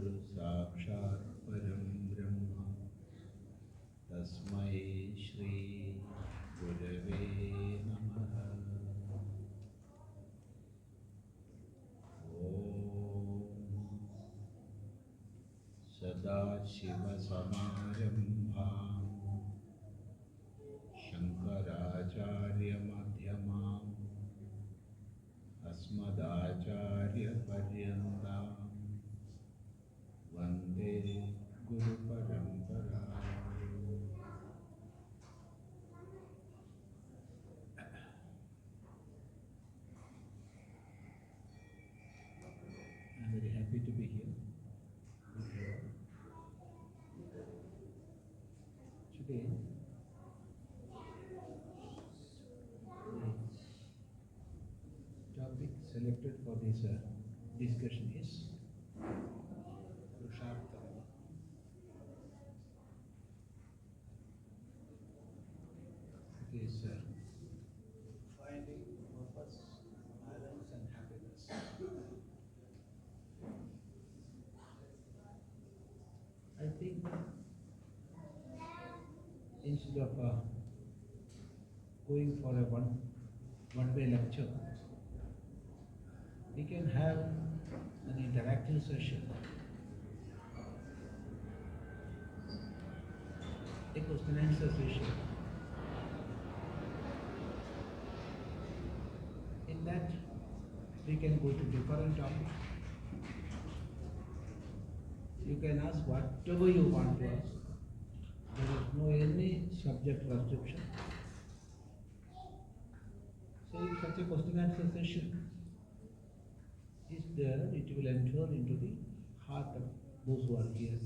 साक्षात् परं ब्रह्म तस्मै श्री गुरवे नमः। ॐ सदाशिवसमारम्भां शङ्कराचार्यमध्यमाम् अस्मदाचार्यपर्यन्तां वन्दे गुरुपरम्पराम्। I'm very happy to be here with you all. Today, the topic selected for this discussion is Purusharth. It is finding purpose, balance, and happiness. I think instead of going for a one-way lecture, we can have an interactive session, a question and answer session. In that, we can go to different topics. You can ask whatever you want to ask. There is no any subject restriction. So if such a question and answer session is there, it will enter into the heart of those who are here.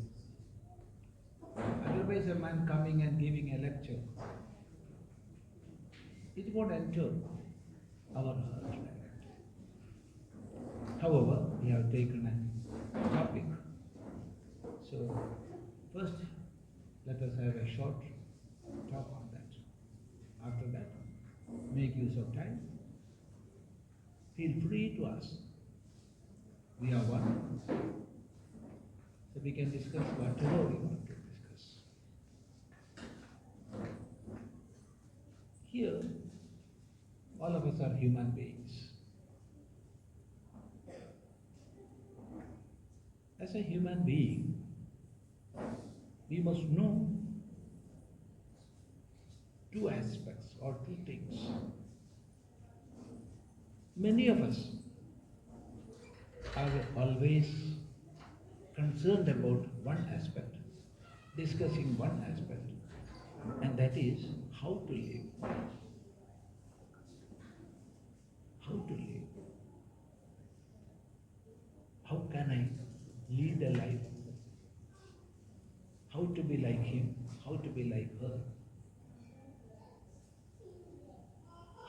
Otherwise, a man coming and giving a lecture, it won't enter our heart directly. However, we have taken a topic. So, first, let us have a short talk on that. After that, make use of time. Feel free to ask. We are one. So we can discuss whatever we want to discuss. Here, all of us are human beings. As a human being, we must know two aspects or two things. Many of us are always concerned about one aspect, discussing one aspect, and that is how to live. How to live. How can I lead a life? How to be like him? How to be like her?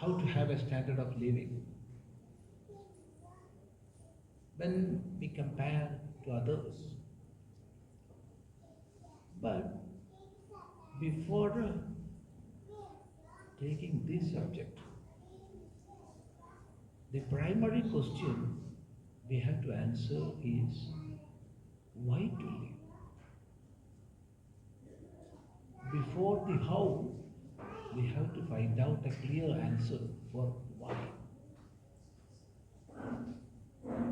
How to have a standard of living? When we compare to others. But before taking this subject, the primary question we have to answer is why to live? Before the how, we have to find out a clear answer for why.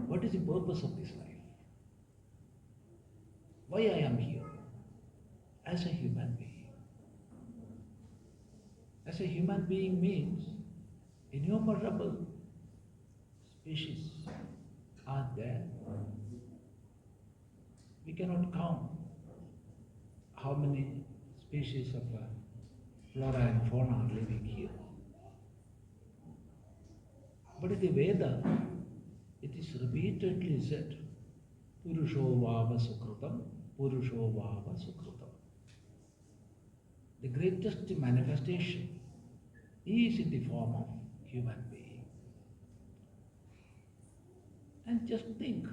What is the purpose of this life? Why I am here as a human being? As a human being means innumerable species are there. We cannot count how many species of flora and fauna are living here. But in the Veda, it is repeatedly said, Purusho Vava Sukrutam, Purusho Vava Sukrutam. The greatest manifestation is in the form of human being. And just think,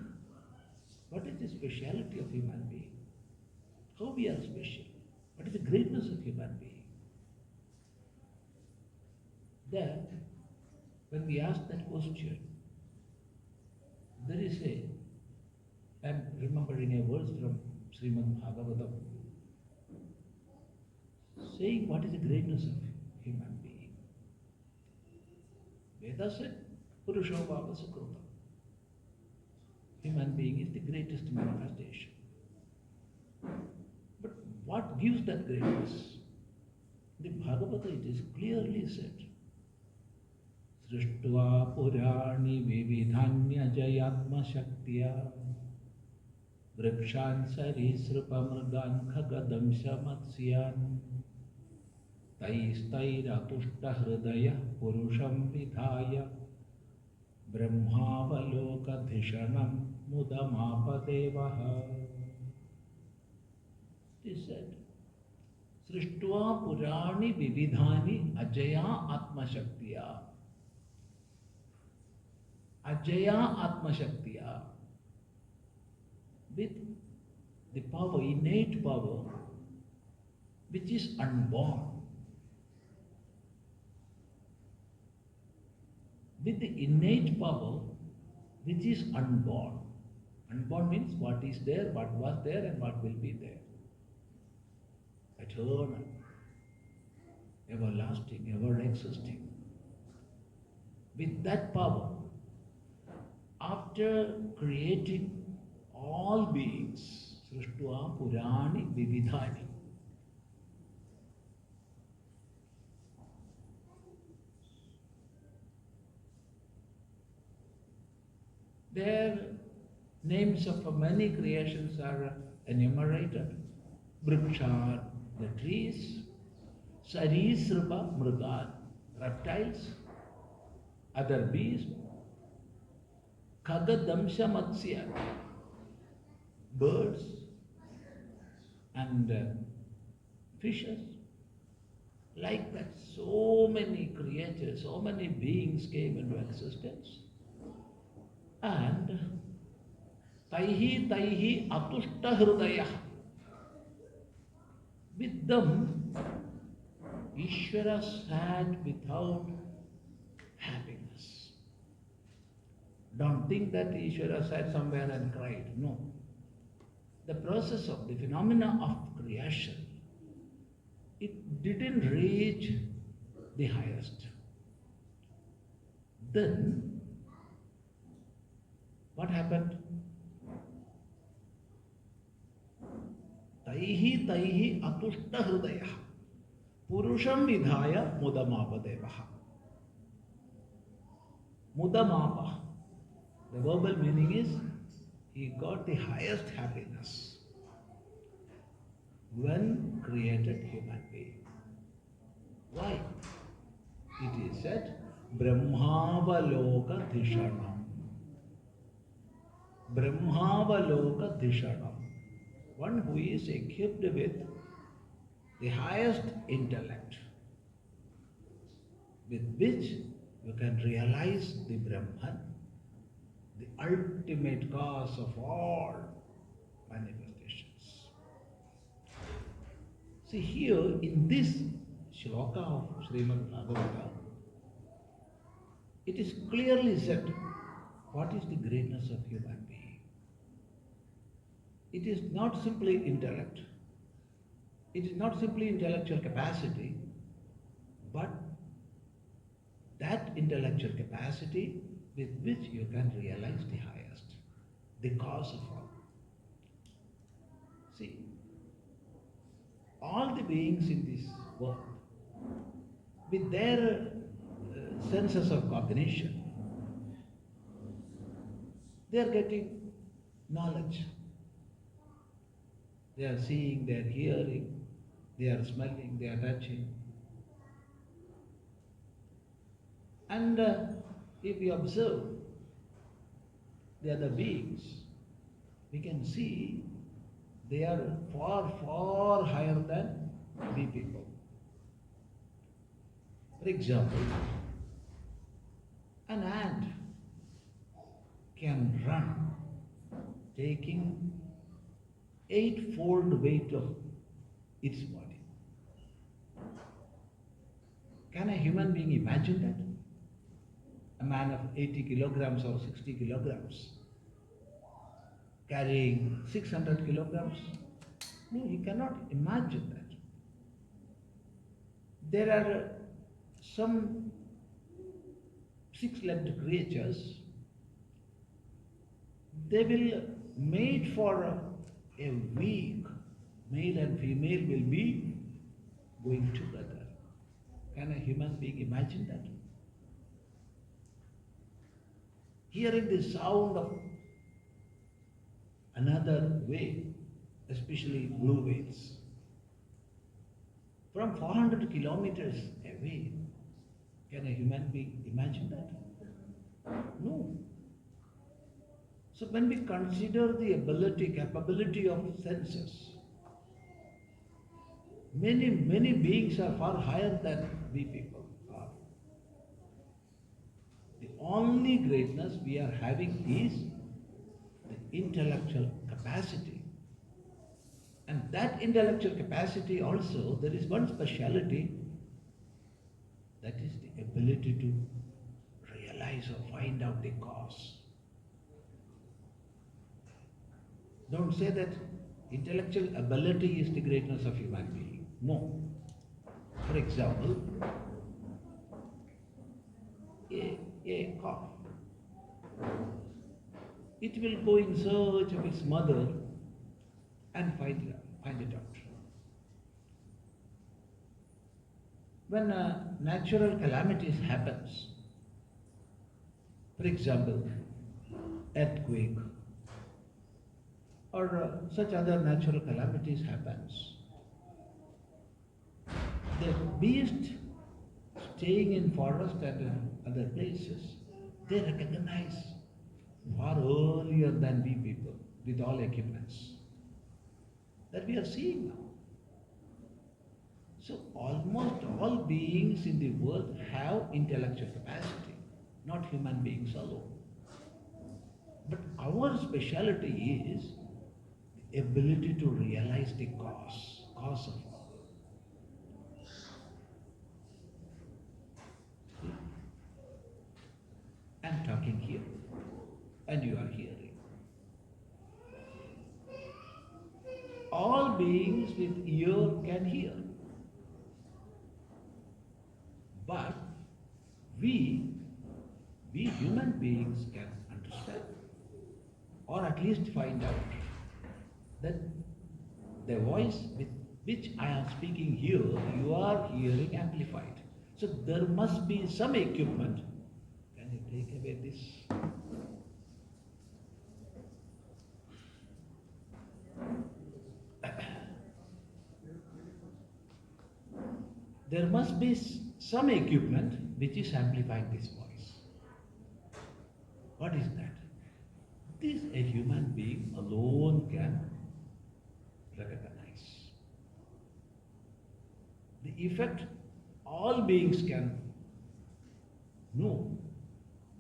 what is the speciality of human being? How we are special? What is the greatness of human being? That, when we ask that question, there is a remembering a verse from Srimad Bhagavatam, saying what is the greatness of human being. Veda said, Purusho Bhava Sukrita. Human being is the greatest manifestation. But what gives that greatness? The Bhagavata, it is clearly said, Srishtva Purani Vividhanya Jayatma Shaktiya Vrikshan Sarisrupamrugan Khagadamsha Matsyan Taistairatushta Hridaya Purusham Vidhaya Brahmavalokadhishanam Mudamapadevaha. It is said, Srishtva Purani Vividhani Ajaya Atma Shaktiya. Ajaya Atma Shaktiya. With the power, innate power, which is unborn. With the innate power, which is unborn. Unborn means what is there, what was there, and what will be there. Eternal, everlasting, ever existing. With that power, after creating all beings, Srishtva Purani Vividhani, their names of many creations are enumerated. Vrikshar, the trees, Sarisrupa, Mrugan, reptiles, other beasts, Khagadamsha Matsya, birds, and fishes. Like that, so many creatures, so many beings came into existence. And Taihi Atushta Hridaya. With them, Ishvara sat without happiness. Don't think that Ishvara sat somewhere and cried. No. The process of the phenomena of creation, it didn't reach the highest. Then, what happened? Taihi atushta hridaya purusham vidhaya mudamapadevaha. Mudamapa. The verbal meaning is he got the highest happiness when created human being. Why? It is said Brahmavaloka Dhishanam. Brahmavaloka Dhishanam. One who is equipped with the highest intellect, with which you can realize the Brahman, the ultimate cause of all manifestations. See here in this shloka of Srimad Bhagavata, it is clearly said what is the greatness of human being. It is not simply intellect. It is not simply intellectual capacity, but that intellectual capacity with which you can realize the highest, the cause of all. See, all the beings in this world, with their senses of cognition, they are getting knowledge. They are seeing, they are hearing, they are smelling, they are touching. And if we observe the other beings, we can see they are far, far higher than we people. For example, an ant can run taking 8-fold weight of its body. Can a human being imagine that? A man of 80 kilograms or 60 kilograms carrying 600 kilograms? No, you cannot imagine that. There are some six-legged creatures, they will mate for a week. Male and female will be going together. Can a human being imagine that? Hearing the sound of another wave, especially blue whales, from 400 kilometers away, can a human being imagine that? No. So when we consider the capability of senses, many beings are far higher than we people are. The only greatness we are having is the intellectual capacity. And that intellectual capacity also, there is one speciality, that is the ability to realize or find out the cause. Don't say that intellectual ability is the greatness of human being. No. For example, a cough. It will go in search of its mother and find it out. When natural calamities happens, for example, earthquake or such other natural calamities happens, the beast staying in forest and other places, they recognize far earlier than we people with all equipments that we are seeing now. So almost all beings in the world have intellectual capacity, not human beings alone. But our speciality is the ability to realize the cause of all. I'm talking here, and you are hearing. All beings with ear can hear. But we human beings can understand, or at least find out that the voice with which I am speaking here, you are hearing amplified. So there must be some equipment. Can you take away this? There must be some equipment which is amplifying this voice. What is that? This a human being alone can recognize. The effect all beings can know,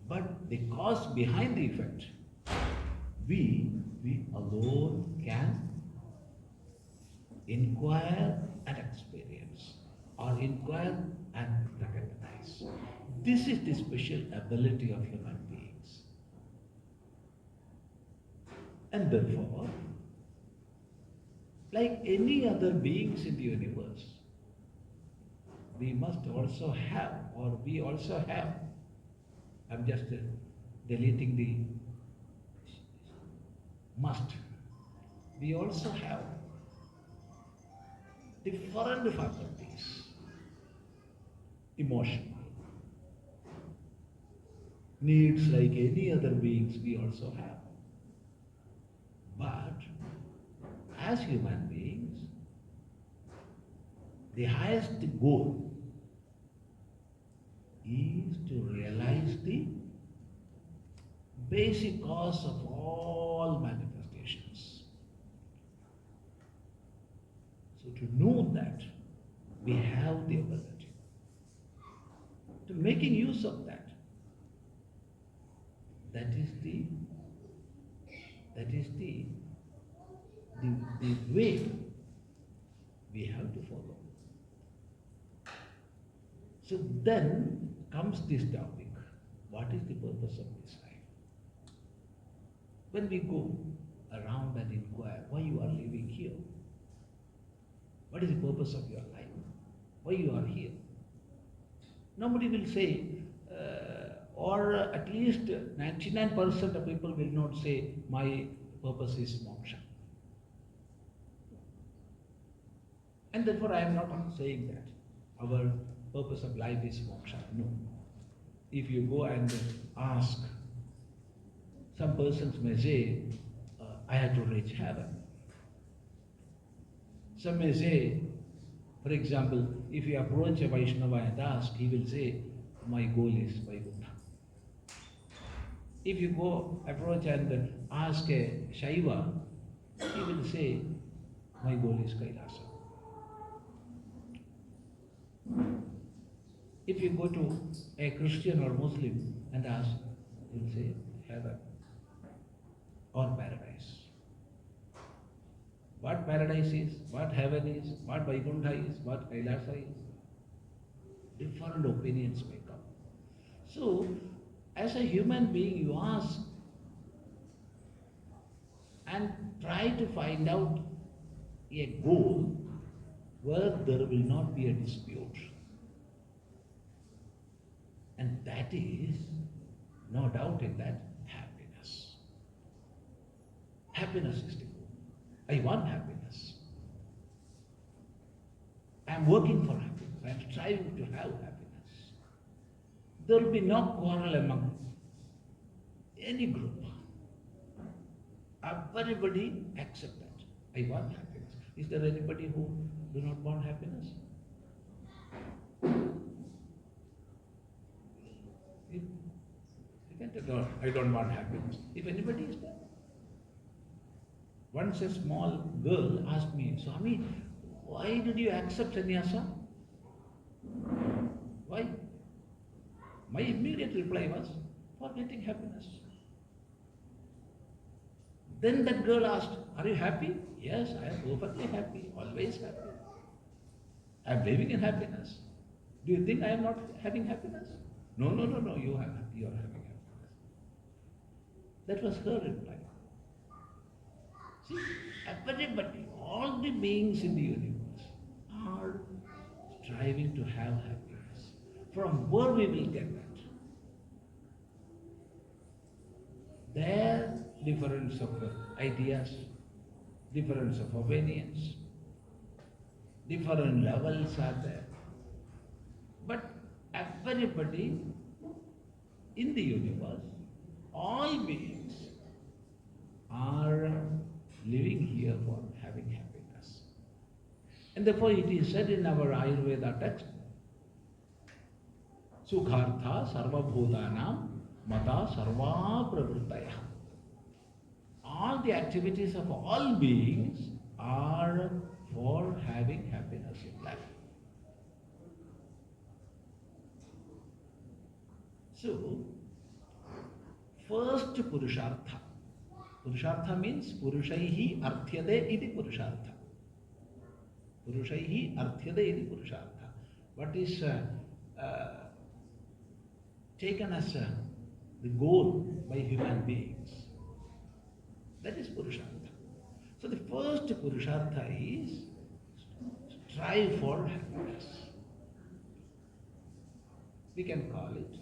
but the cause behind the effect, we alone can inquire and experience, or inquire and recognize. This is the special ability of human beings. And therefore, like any other beings in the universe, we must also have, or we also have, I'm just deleting the must, we also have different faculties, emotional needs like any other beings we also have. But as human beings, the highest goal is to realize the basic cause of all manifestations. So to know that, we have the ability to making use of that. That is the way we have to follow. So then comes this topic. What is the purpose of this life? When we go around and inquire why you are living here. What is the purpose of your life? Why you are here? Nobody will say, or at least 99% of people will not say, my purpose is moksha. And therefore I am not saying that our purpose of life is moksha. No. If you go and ask, some persons may say, I have to reach heaven. Some may say, for example, if you approach a Vaishnava and ask, he will say, my goal is Vaikuntha. If you go approach and ask a Shaiva, he will say, my goal is Kailasa. If you go to a Christian or Muslim and ask, he will say, heaven or paradise. What paradise is, what heaven is, what Vaikuntha is, what Kailasa is. Different opinions may come. So, as a human being, you ask and try to find out a goal where there will not be a dispute. And that is, no doubt in that, happiness. Happiness is the goal. I want happiness. I am working for happiness. I am striving to have happiness. There will be no quarrel among any group. Everybody accept that. I want happiness. Is there anybody who do not want happiness? You can't say, I don't want happiness. If anybody is there. Once a small girl asked me, Swami, why did you accept sannyasa? Why? My immediate reply was, for getting happiness. Then that girl asked, are you happy? Yes, I am perfectly happy, always happy. I am living in happiness. Do you think I am not having happiness? No, you are having happiness. That was her reply. See, everybody, all the beings in the universe are striving to have happiness. From where we will get that? Their difference of ideas, difference of opinions, different levels are there. But everybody in the universe, all beings are living here for having happiness. And therefore it is said in our Ayurveda text, Sukhartha sarvabhutanam mata sarva pravrittaya. All the activities of all beings are for having happiness in life. So, first Purushartha. Purushartha means Purushaihi arthyade iti Purushartha. Purushaihi arthyade iti Purushartha. What is taken as the goal by human beings. That is Purushartha. So the first Purushartha is strive for happiness. We can call it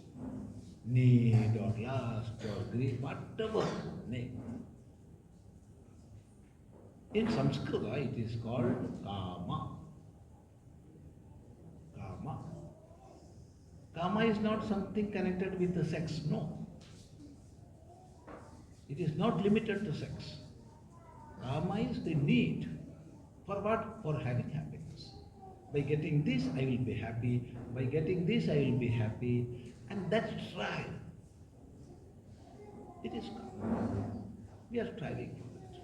need or lust or greed, whatever name. In Sanskrita it is called Kama. Kama. Kama is not something connected with the sex, no. It is not limited to sex. Kama is the need. For what? For having happiness. By getting this, I will be happy. By getting this, I will be happy. And that strive. It is Kama. We are striving for it.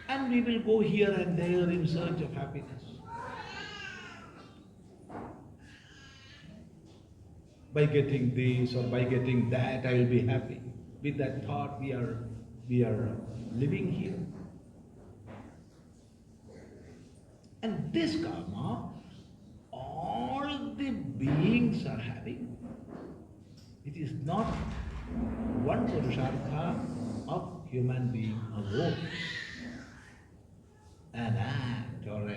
And we will go here and there in search of happiness. By getting this or by getting that, I will be happy. With that thought, we are living here. And this karma, all the beings are having. It is not one Purushartha of human being alone, an ant or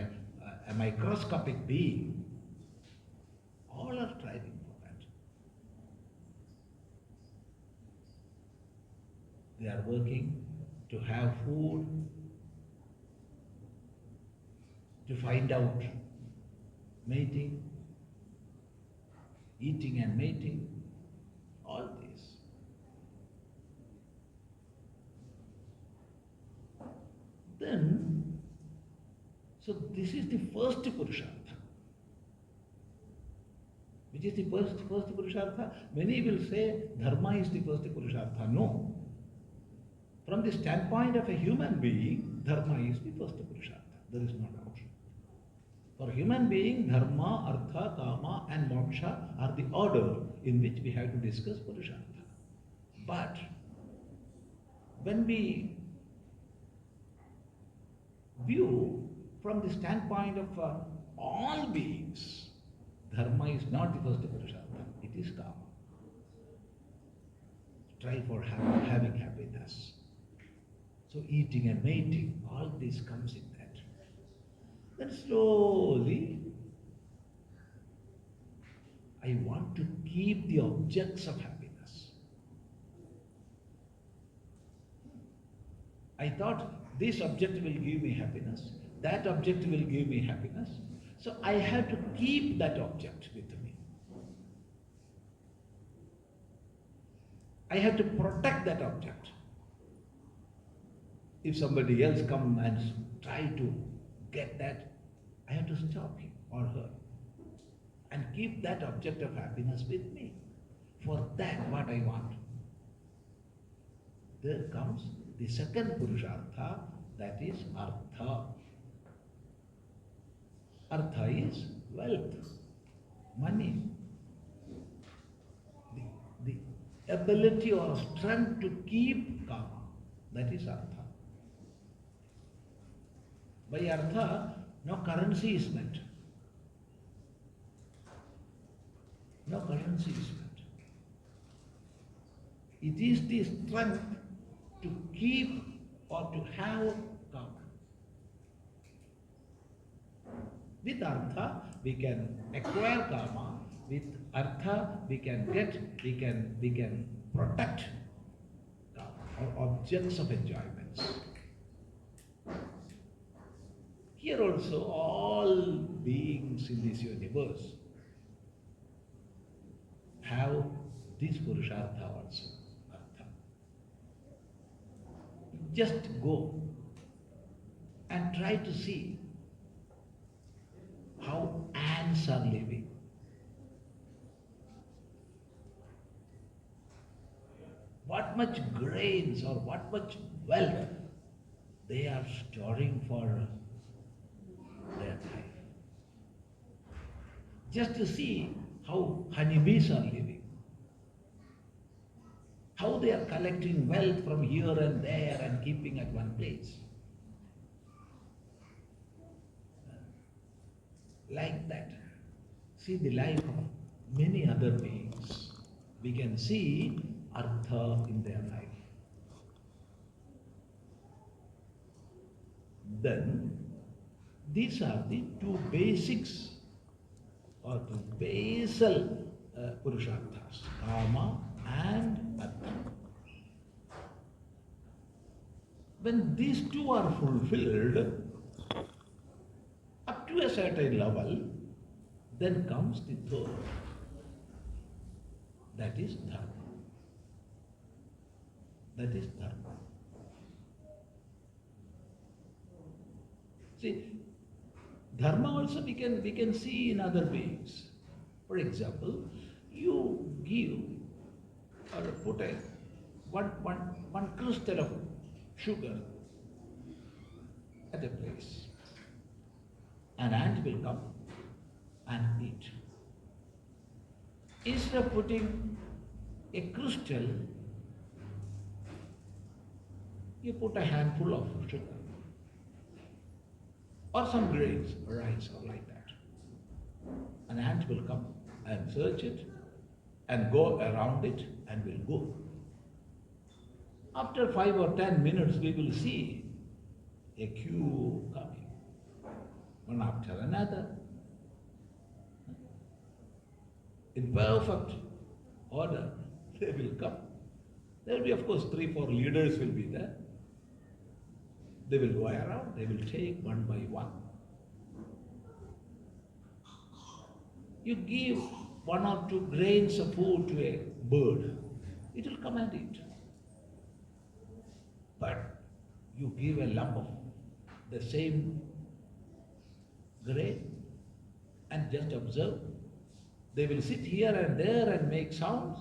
a microscopic being, all are striving for that. They are working to have food, to find out mating, eating and mating, all this. Then, so this is the first Purushartha. Which is the first Purushartha? Many will say Dharma is the first Purushartha. No. From the standpoint of a human being, Dharma is the first Purushartha. There is no doubt. For human being, Dharma, Artha, Kama and Moksha are the order in which we have to discuss Purushartha. But when we view from the standpoint of all beings, Dharma is not the first Purushartha, it is Kama. Strive for having happiness. So eating and mating, all this comes in that. Then slowly, I want to keep the objects of happiness. I thought this object will give me happiness, that object will give me happiness, so I have to keep that object with me. I have to protect that object. If somebody else comes and try to get that, I have to stop him or her and keep that object of happiness with me. For that, what I want. There comes the second Purushartha, that is Artha. Artha is wealth, money, the ability or strength to keep Kama, that is Artha. By Artha, no currency is meant. No currency is meant. It is the strength to keep or to have Kama. With Artha, we can acquire Kama. With Artha, we can protect Kama or objects of enjoyments. Here also, all beings in this universe have this Purushartha also, Artha. Just go and try to see how ants are living. What much grains or what much wealth they are storing for their life. Just to see how honeybees are living, how they are collecting wealth from here and there and keeping at one place. Like that. See the life of many other beings. We can see Artha in their life. Then, these are the two basics or two basal Purusharthas, Kama and Artha. When these two are fulfilled, up to a certain level, then comes the third, that is Dharma. That is Dharma. See, Dharma also we can see in other beings. For example, you give or put one crystal of sugar at a place. An ant will come and eat. Instead of putting a crystal, you put a handful of sugar or some grains, rice or like that. An ant will come and search it and go around it and will go. After 5 or 10 minutes, we will see a queue coming, one after another, in perfect order. They will come. There will be, of course, 3, 4 leaders will be there. They will go around, they will take one by one. You give 1 or 2 grains of food to a bird, it will come and eat. But you give a lump of the same grain and just observe. They will sit here and there and make sounds,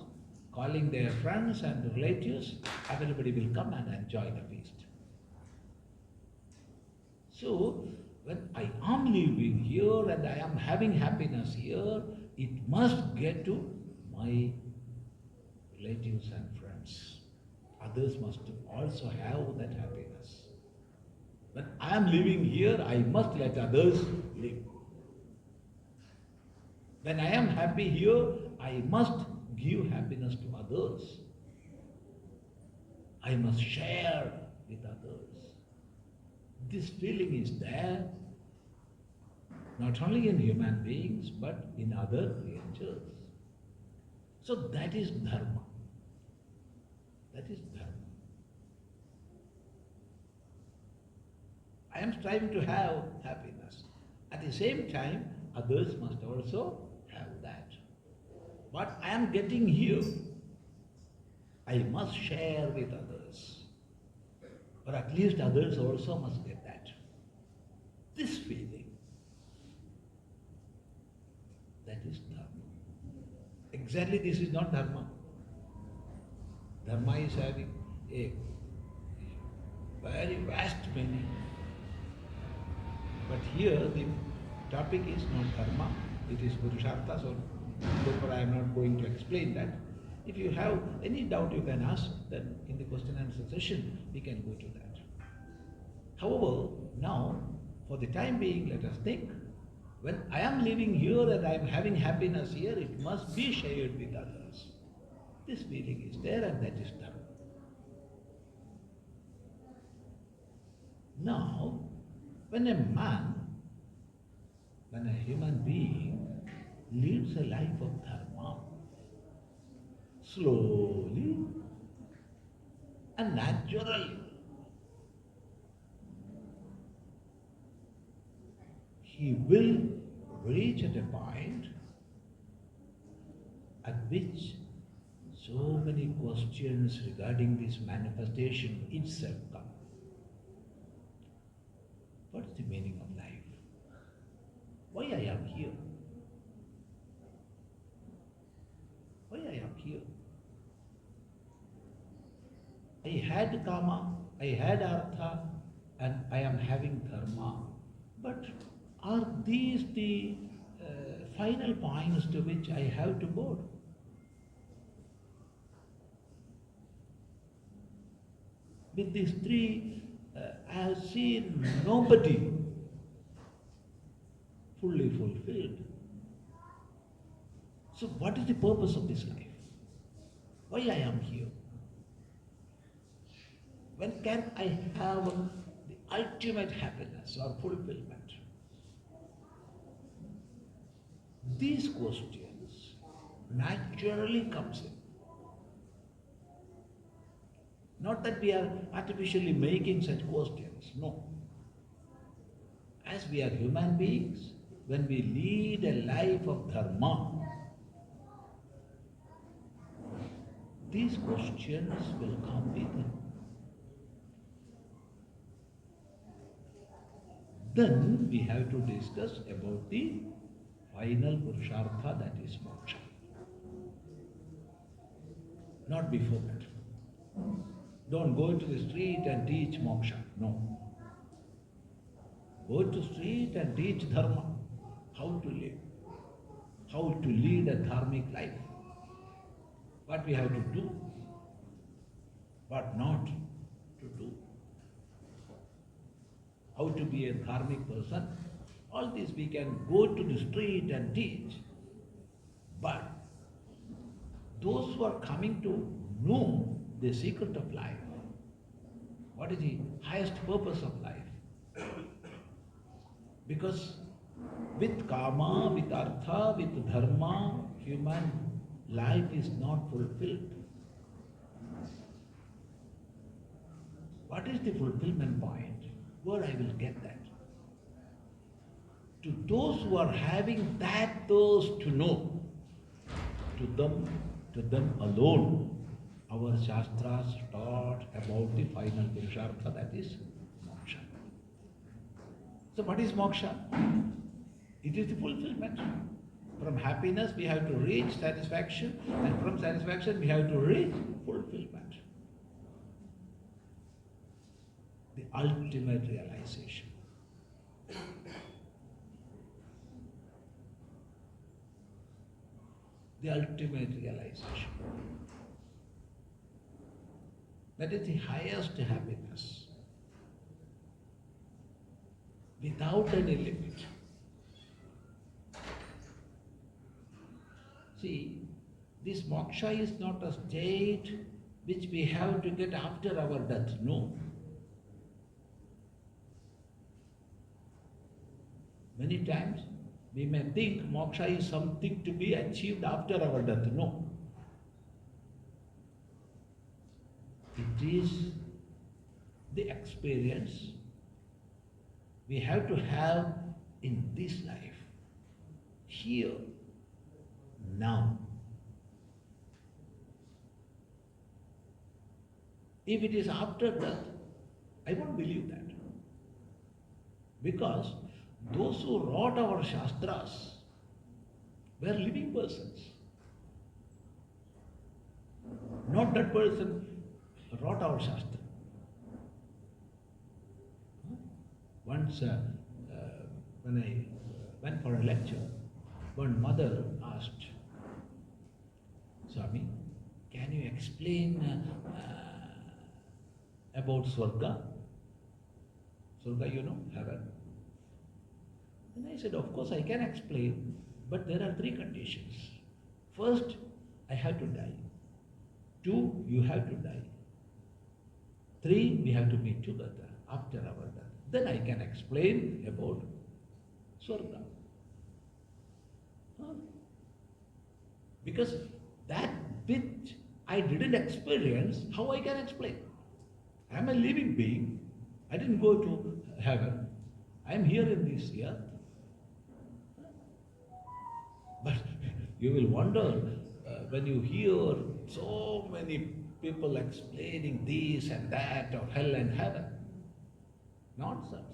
calling their friends and relatives. Everybody will come and enjoy the feast. So, when I am living here and I am having happiness here, it must get to my relatives and friends. Others must also have that happiness. When I am living here, I must let others live. When I am happy here, I must give happiness to others. I must share with others. This feeling is there not only in human beings but in other creatures. So that is dharma. That is dharma. I am striving to have happiness. At the same time, others must also have that. What I am getting here, I must share with others. Or at least others also must get that. This feeling, that is dharma. Exactly this is not dharma. Dharma is having a very vast meaning. But here the topic is not dharma, it is Purushartha, so therefore I am not going to explain that. If you have any doubt you can ask, then in the question and answer session we can go to that. However, now for the time being let us think, when I am living here and I am having happiness here, it must be shared with others. This feeling is there and that is dharma. Now, when a man, when a human being leads a life of dharma, slowly and naturally, he will reach at a point at which so many questions regarding this manifestation itself come. What is the meaning of life? Why I am here? Why I am here? I had kama, I had artha, and I am having dharma. But are these the final points to which I have to go? With these three, I have seen nobody fully fulfilled. So what is the purpose of this life? Why I am here? When can I have the ultimate happiness or fulfillment? These questions naturally comes in. Not that we are artificially making such questions, no. As we are human beings, when we lead a life of dharma, these questions will come within. Then we have to discuss about the final Purushartha, that is moksha. Not before that. Don't go into the street and teach moksha. No. Go to street and teach dharma. How to live. How to lead a dharmic life. What we have to do. What not to do. How to be a dharmic person. All this we can go to the street and teach. But those who are coming to know the secret of life, What is the highest purpose of life? Because with karma, with artha, with dharma, human life is not fulfilled. What is the fulfillment point? Where I will get that? To those who are having that thirst to know, to them alone, our Shastras taught about the final Purushartha, that is moksha. So what is moksha? It is the fulfillment. From happiness we have to reach satisfaction, and from satisfaction we have to reach fulfillment. The ultimate realization. The ultimate realization. That is the highest happiness. Without any limit. See, this moksha is not a state which we have to get after our death. No. Many times we may think moksha is something to be achieved after our death. No. It is the experience we have to have in this life, here, now. If it is after death, I won't believe that. Because those who wrote our Shastras were living persons. Not that person wrote our Shastra. Once when I went for a lecture, one mother asked, Swami, can you explain about Swarga? Swarga, you know, heaven. And I said, of course I can explain, but there are 3 conditions. First, I have to die. 2, you have to die. 3, we have to meet together after our death. Then I can explain about Swarga. Because that which I didn't experience, how I can explain? I am a living being. I didn't go to heaven. I am here in this earth. But you will wonder when you hear so many people explaining this and that of hell and heaven. Nonsense.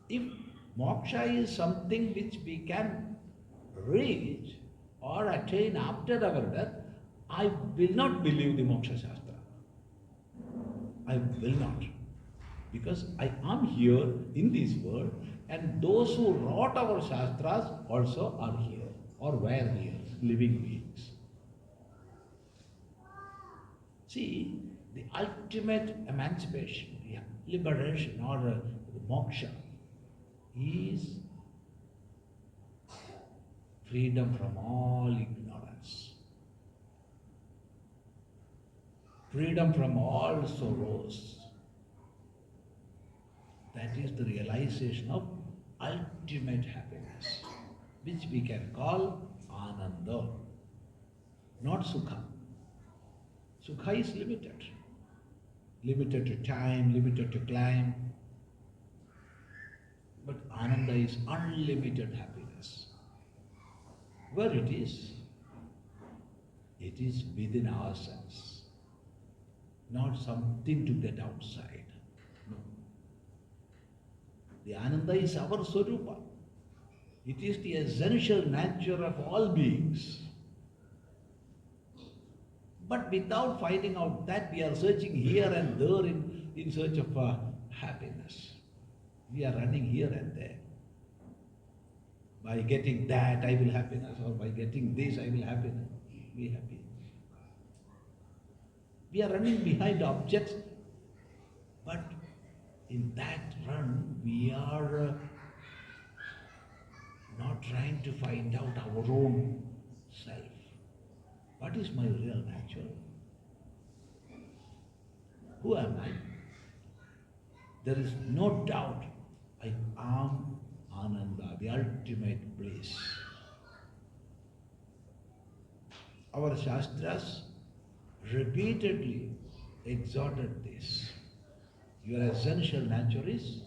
If moksha is something which we can reach or attain after our death, I will not believe the moksha shastra. I will not. Because I am here in this world, and those who wrote our shastras also are here or were here, living beings. See, the ultimate emancipation, liberation or moksha is freedom from all ignorance, freedom from all sorrows. That is the realization of ultimate happiness, which we can call Ananda, not Sukha. Sukha is limited. Limited to time, limited to climb. But Ananda is unlimited happiness. Where it is within ourselves, not something to get outside. No. The Ananda is our Swarupa. It is the essential nature of all beings. But without finding out that, we are searching here and there in search of happiness. We are running here and there. By getting that, I will happiness, or by getting this, I will happiness. Be happy. We are running behind objects, but in that run, we are not trying to find out our own self. What is my real nature? Who am I? There is no doubt I am Ananda, the ultimate bliss. Our Shastras repeatedly exhorted this. Your essential nature is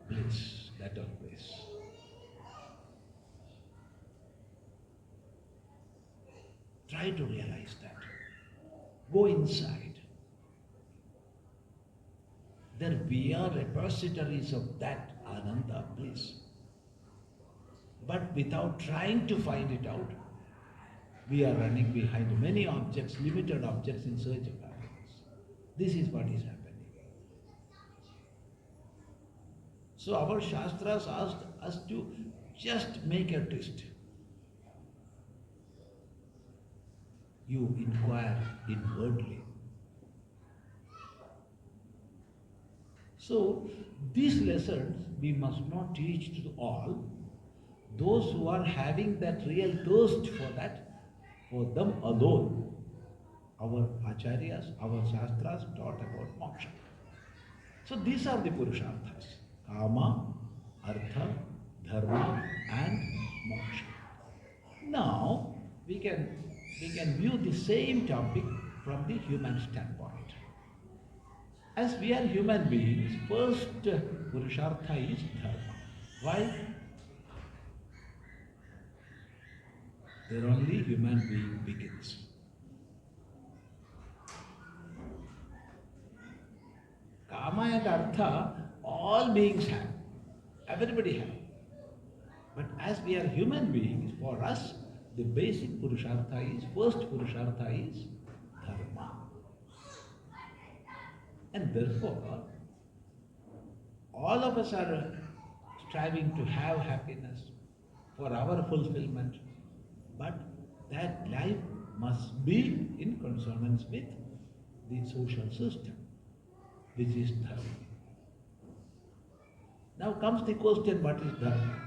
bliss, that of bliss. Try to realize that. Go inside. Then we are repositories of that Ananda bliss. But without trying to find it out, we are running behind many objects, limited objects in search of happiness. This is what is happening. So our Shastras asked us to just make a twist. You inquire inwardly. So these lessons we must not teach to all. Those who are having that real thirst for that, for them alone, our acharyas, our shastras taught about moksha. So these are the Purusharthas: Kama, Artha, Dharma and Moksha. Now we can view the same topic from the human standpoint. As we are human beings, first Purushartha is Dharma. Why? There only human being begins. Kama and Artha, all beings have. Everybody have. But as we are human beings, for us, the basic Purushartha is, first Purushartha is Dharma. And therefore, all of us are striving to have happiness for our fulfillment. But that life must be in consonance with the social system, which is Dharma. Now comes the question, what is Dharma?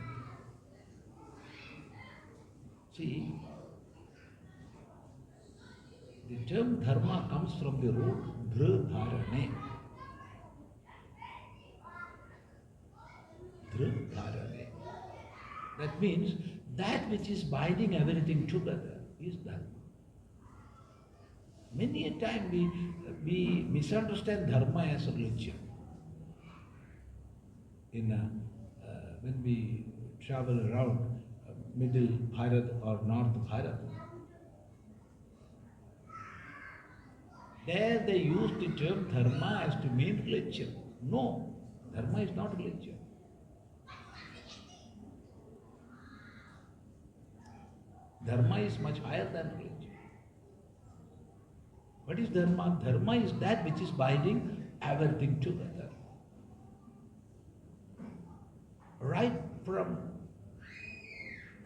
See, the term Dharma comes from the root Dharane. Dharane. That means that which is binding everything together is Dharma. Many a time we misunderstand Dharma as a religion. When we travel around middle Bharat or north Bharat, there they use the term Dharma as to mean religion. No, Dharma is not religion. Dharma is much higher than religion. What is Dharma? Dharma is that which is binding everything together. Right from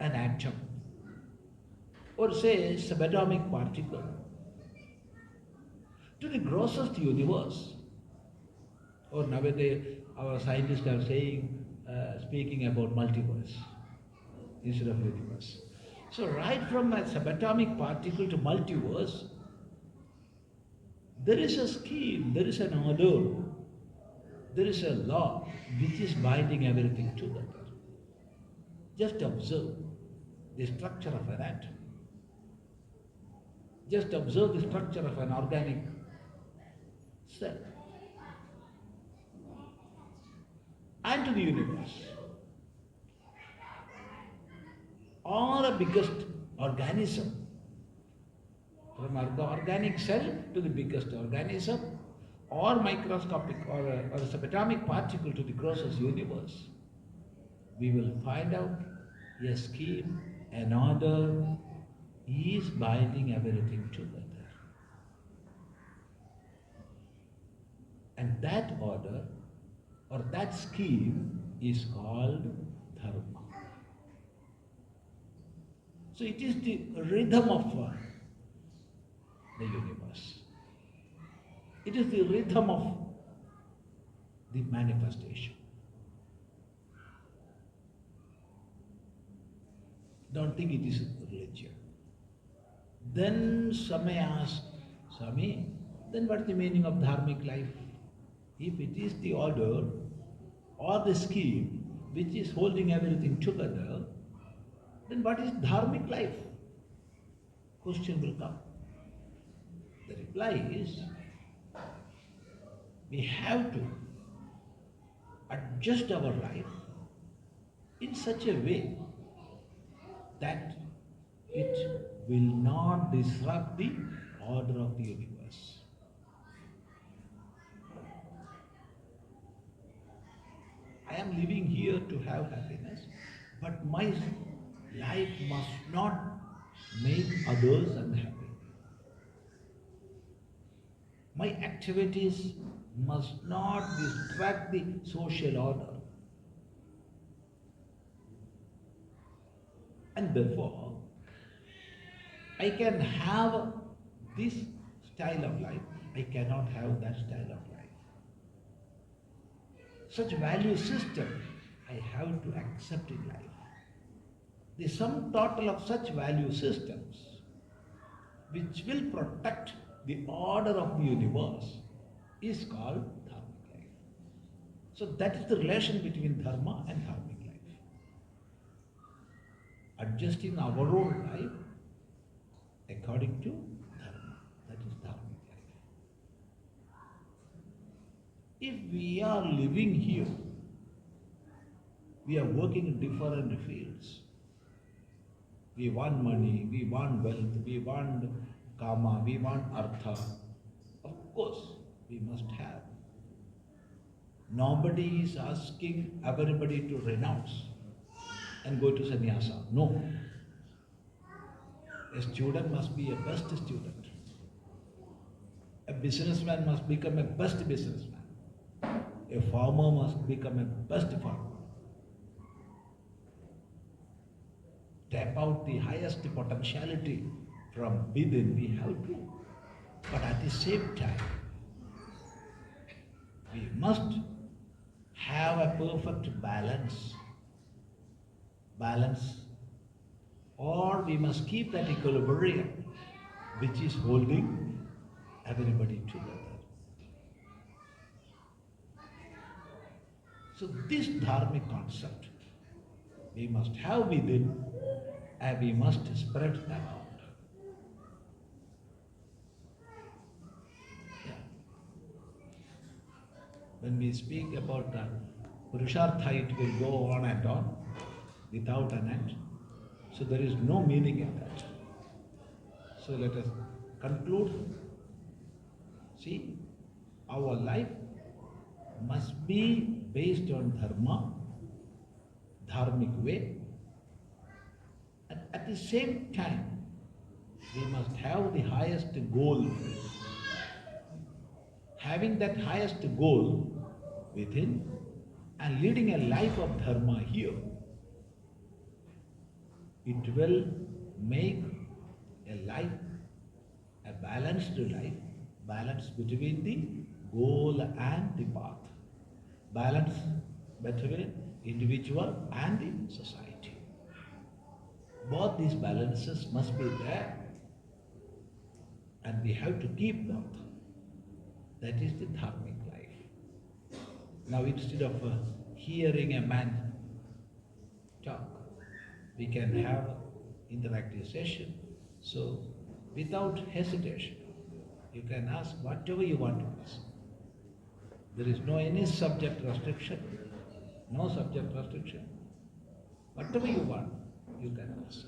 an atom, or say subatomic particle, to the grossest universe. Or nowadays our scientists are speaking about multiverse instead of universe. So right from a subatomic particle to multiverse, there is a scheme, there is an order, there is a law which is binding everything together. Just observe the structure of an atom. Just observe the structure of an organic cell. And to the universe. Or a biggest organism. From the organic cell to the biggest organism, or microscopic or a subatomic particle to the grossest universe, we will find out a scheme, an order is binding everything together. And that order or that scheme is called Dharma. So it is the rhythm of the universe. It is the rhythm of the manifestation. don't think it is religion. Then some may ask, Swami, then what is the meaning of dharmic life? If it is the order or the scheme which is holding everything together, then what is dharmic life? Question will come. The reply is, we have to adjust our life in such a way that it will not disrupt the order of the universe. I am living here to have happiness, but my life must not make others unhappy. My activities must not distract the social order. And therefore, I can have this style of life, I cannot have that style of life. Such value system I have to accept in life. The sum total of such value systems which will protect the order of the universe is called dharmic life. So that is the relation between dharma and dharmic life. Adjusting our own life according to dharma. That is dharmic life. If we are living here, we are working in different fields. We want money, we want wealth, we want kama, we want artha. Of course, we must have. Nobody is asking everybody to renounce and go to sannyasa. No. A student must be a best student. A businessman must become a best businessman. A farmer must become a best farmer. Tap out the highest potentiality from within, we have to. But at the same time, we must have a perfect balance. Or we must keep that equilibrium which is holding everybody together. So this dharmic concept we must have within and we must spread around. Yeah. When we speak about the Purushartha, it will go on and on without an end. So there is no meaning in that. So let us conclude. See, our life must be based on dharma, dharmic way. And at the same time, we must have the highest goal. Having that highest goal within and leading a life of dharma here, it will make a life, a balanced life, balance between the goal and the path, balance between individual and the society. Both these balances must be there and we have to keep both. That is the dharmic life. Now instead of hearing a man talk, we can have interactive session. So without hesitation, you can ask whatever you want to ask. There is no any subject restriction, no subject restriction. Whatever you want, you can ask.